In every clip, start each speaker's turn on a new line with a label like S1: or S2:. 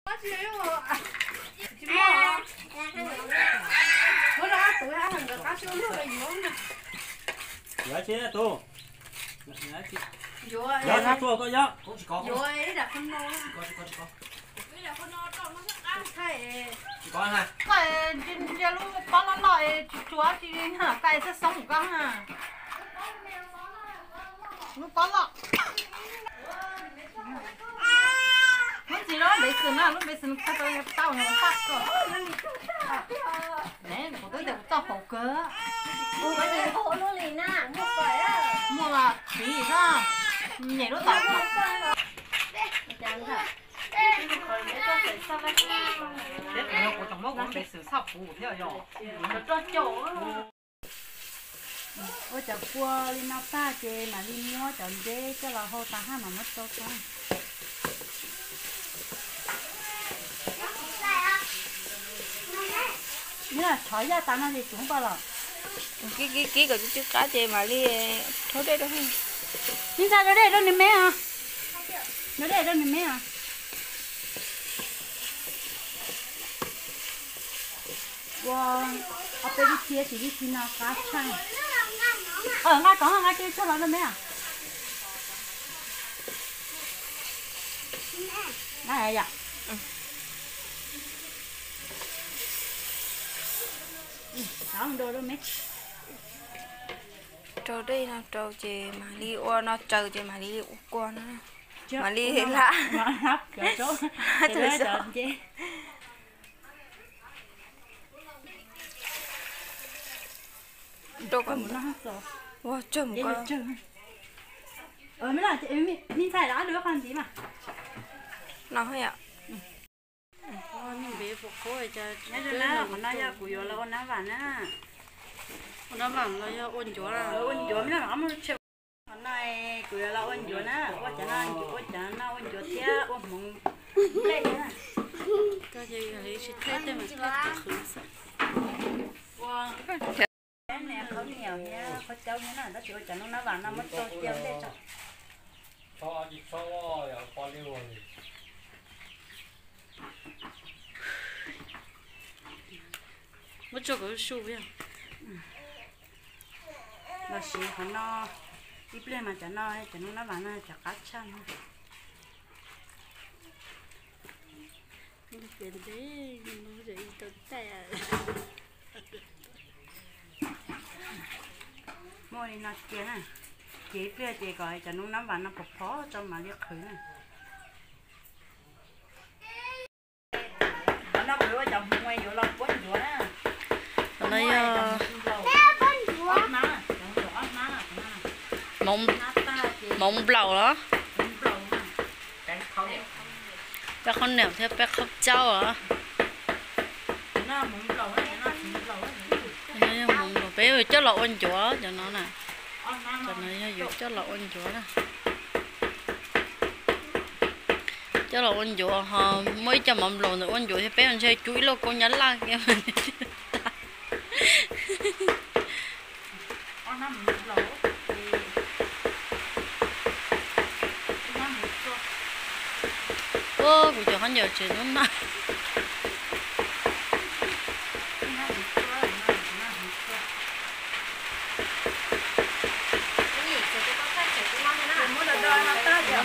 S1: Dạ chị tu. Dạ chị.
S2: Dạ
S1: Dạ chua có dạ.
S2: Dạ ấy là con nô.
S1: Có.
S2: Cái là con nô trong nó ăn thay.
S1: Có ha.
S2: Cái giờ lúc con nó lại chúa thì hả cái sẽ sống con hả. Lúc con lọ. Lúc gì đó để sườn á, lúc để sườn cái tao nó phát rồi. Nè, của tôi được tao hổ cơ.
S3: Ủa cái gì hổ nó liền à, mua phải á.
S2: Mua là thủy sao? Nhảy nó tao mà.
S3: Chẳng thật.
S2: Để nó của trong mốc nó để sửa sắp phủ theo rồi. Nó cho chỗ.
S3: Ôi chả qua đi nào ta chê mà đi mua chọn dê cho là hô ta ha mà mất tốt con. Như là thói ra ta nó thì chúng bao lọ.
S4: Cái của chú cá chê mà đi thôi đây đâu.
S3: Nhưng sao đây đâu nè mẹ à? Nó đây đâu nè mẹ à? Wow, ở bên kia thì đi xin nó cá chanh. Ngay có ngay kia cho nó đâu mẹ à? Này à? Đó đồ đâu mẹ?
S4: Trâu đây nào trâu chê mà đi ô nó trâu chê mà đi qua nó. Mà đi hết lạ.
S3: Nó hấp chỗ chỗ. Thế đó chứ.
S4: Đâu có
S3: Nó hấp rồi.
S4: wow chấm
S3: Đi
S4: quá.
S3: Mới là chị mình xài đã được con gì mà.
S4: Nó hơi ạ.
S3: Mình bé phục khối cho nó nó ya của yo là nó vào á. Nó vào là ya ôn chỗ là ôn chỗ mới là nó chịu. Hôm nay của yo là ôn chỗ nè, quá chả nó ôn chỗ thế ôn mông đây nè.
S5: Cái gì là chỉ thấy tên mà thấy khử sợ.
S3: Wow. Cái này không nhiều nha, có cháu như nào đó chịu chả nó vào nó mất tôi tiêu đây cho.
S1: Cho đi cho ya qua đi rồi.
S5: Mất cho cái số vậy.
S3: Nó xí nó ít lên mà chả nó vào nó chả cá chăn.
S5: Đi tiền đấy, nó dậy tận tay à.
S3: Mua đi nó kia nè, chị phía chị gọi chả nó vào nó bọc phó cho mà liếc khử nè. Nó bữa chồng ngoài vô lòng quấn vô nè.
S5: Nó mông bầu đó. Bé con nẻo theo bé khóc trâu à. Nó mông bầu bé ơi cho lọ ôn chúa cho nó nè. Cho nó dụ cho lọ ôn chúa nè. Cho lọ ôn chúa họ mới cho mầm lồn rồi ôn chúa thì bé con chơi chuối lô con nhắn la kia. Ô, của cháu hắn nhiều chuyện lắm mà.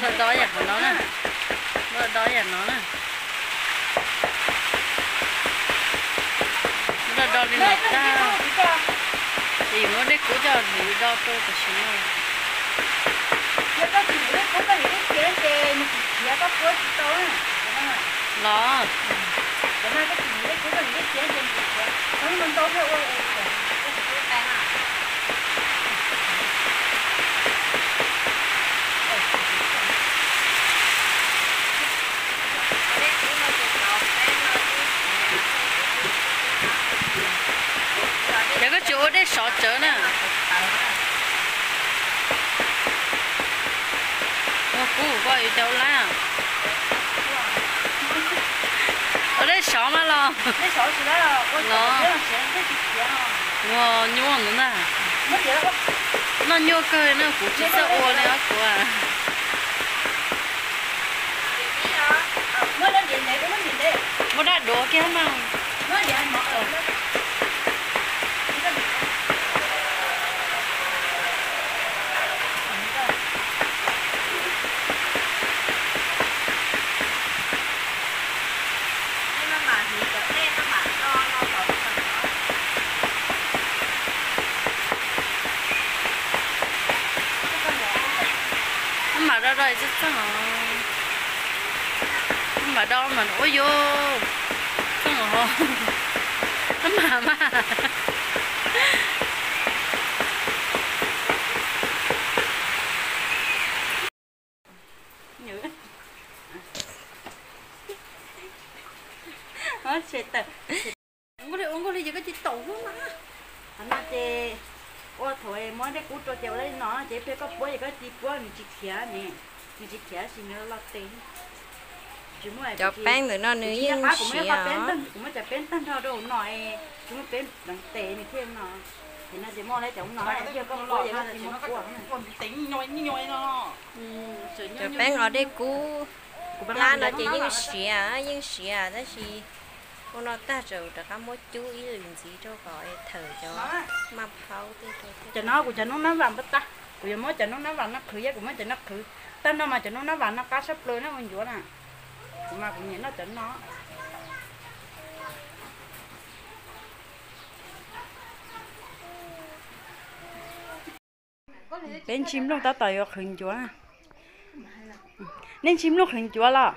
S5: Nó đói à của nó nè. Nó đói à nó nè. Nó đói đi nó ta. Thì nó đi cứu cho thì đo tôi phải xin rồi. Đó. Để có chỗ để sọt chở nè. Ô cú có gì đâu lá. Ở đây sọ mà lo. Nó. Wow, nhua nữa nè. Nó nhua cơ nó cũng chỉ sợ ô này của à.
S3: Nó lên điện này nó
S5: đồ kia mà
S3: nó vậy anh mở rồi
S5: mà ra rồi chứ sao mà đâu mà ôi vô sao mà
S3: nhớ nó sẽ tập ông có đi giờ cái chị tủ mà anh nói chị ô thôi mỗi cái cú trò chơi lấy nó chị phải có bữa cái chị bữa mình chị khía nè mình chị khía thì nó lót tiền
S4: cho bán người nó nữ nhưng xỉa
S3: cũng mới chả bán tăng thôi đâu nói chúng nó bán đằng tệ này thêm nó thì nó chỉ mua lấy chồng nó chưa có bữa giờ nó chỉ mua của
S2: còn tính nhoi nó
S4: cho bán ở đây cú lá nó chỉ nhưng xỉa đó thì con nó ta rồi đã có một chú ý liền gì cho gọi thở cho mập phao
S3: cho nó của cho nó vàng bất ta của giờ mới cho nó vàng nó khử giá của mới cho nó khử tên nó mà cho nó vàng nó cá sắp lưới nó còn dũa nè mà cũng nhìn nó chỉnh nó bên chim lúc ta tới khẩn chúa nên chim lúc khẩn chúa là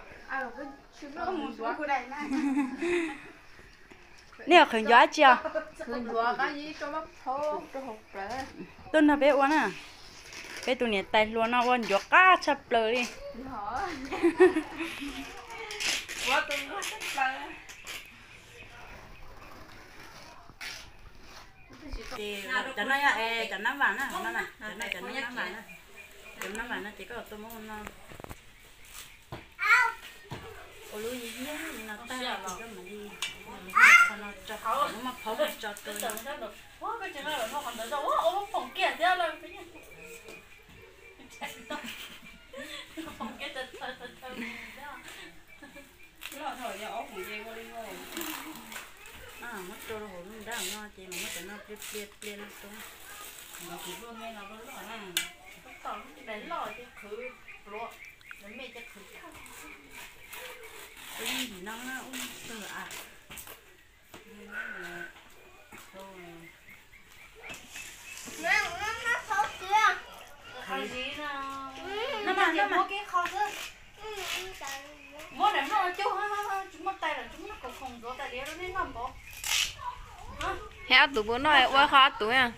S3: nè khẩn chúa chưa
S2: khẩn chúa cái gì cho bác thô cho học rồi
S3: tôi nó bé uốn à bé tụi này tay luôn nó uốn chúa cá sắp lưới đi thì cho nó ya cho nó vàng á nó này cho nó vàng á cho nó vàng nó chỉ có tôi muốn nó ô lúa gì nhá nó ta là cái mà đi nó cho nó mà pháo cho tôi
S2: cái chuyện này là nó còn đỡ đâu ô phòng kia thế là phòng kia thật nó thôi giờ ốc gì qua đi rồi
S3: mất trôi rồi mình đang nó chỉ mà mất nó liệt nó xuống
S2: nó chỉ luôn nghe nó vẫn lỏ này tao đánh lỏ thì khử lọ nó mẹ chắc khử
S3: cái gì nó sợ à
S2: nó xấu chưa cái gì nó mà mua cái kho chứ mua để nó chú chúng mất tay là chúng nó còn không có tay đĩa nó nên làm bộ
S4: hả tụi bữa nói qua khó tụi à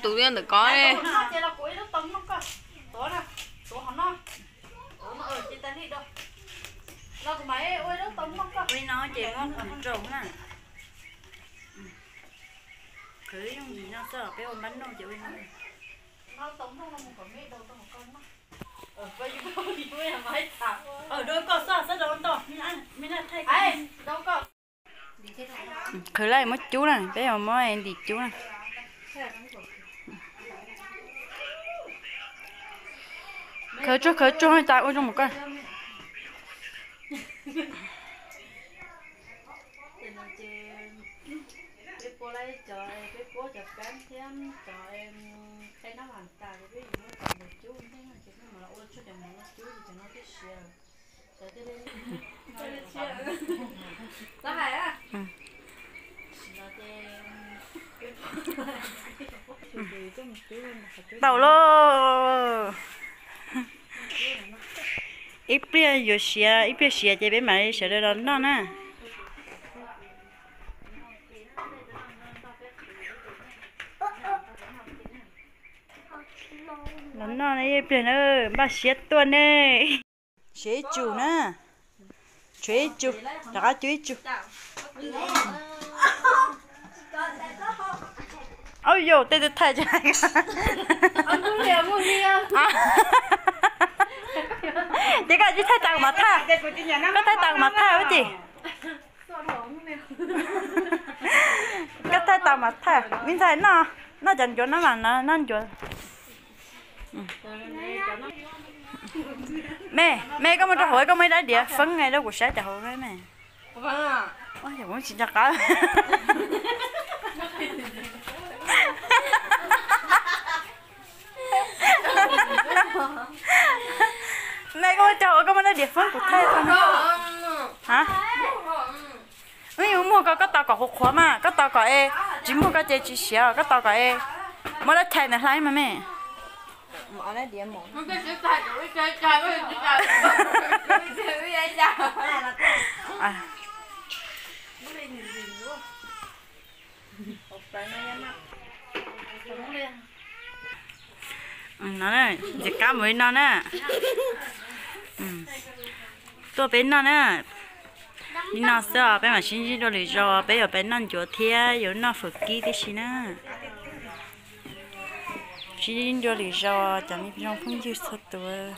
S4: tụi điên được có đi
S2: nó chỉ là cuối nó tống nó cơ tối nè tối nó ở trên tay đi đâu nó thì máy ơi nó tống nó cơ
S3: với nó chỉ có con rồng nè cứ dùng gì nó sợ cái ôm bánh đâu chịu
S2: nó tống nó không có mấy đâu tao một con nó bây giờ thì tôi là máy thả
S3: đôi con sợ sẽ đâu to mình ăn thay
S2: ai đâu có
S3: khởi lại mất chú này bé mà mới em đi chú này khởi chú hay tại ôi trong một con
S2: cô lấy cho cái cô cho bán thêm cho em cái nó làm tài cái gì nó còn được chú thế mà chỉ nó mà ôi chú chẳng muốn chú thì cho nó cái share cho tới đây nó hay á
S3: tàu lô ít bia xia chỉ biết mà xia đó nó nè nó này bia nữa ba xia tuần này xia chủ nè xia chủ đã xia chủ ôi dồi tê tê thay cho anh
S2: mua liều
S3: chị cả chị thay tặng mà tha có thay tặng mà tha với chị có thay tặng mà tha mình thấy nó chẳng chỗ nó mà nó chỗ mẹ có một trò hỏi có mấy đá địa phân ngày đó của sáng trò hỏi với mẹ
S4: vâng à
S3: ôi giờ muốn xin cho có mẹ có một trò hỏi có mấy đá địa phân của thầy không hả ví mua có tàu có hộp khóa mà có tàu có e chỉ mua cái chơi chỉ xíu có tàu có e mới đã thay này lại mà mẹ
S4: mở ra điểm một
S3: à nó này chỉ cá mới nó nè tôi bên nó nè đi nó sợ bên mà xin gì đó lý do bây giờ bên nó chỗ thiê giờ nó phục kỹ thế gì nè xin gì đó lý do chẳng biết trong không chịu thật tuổi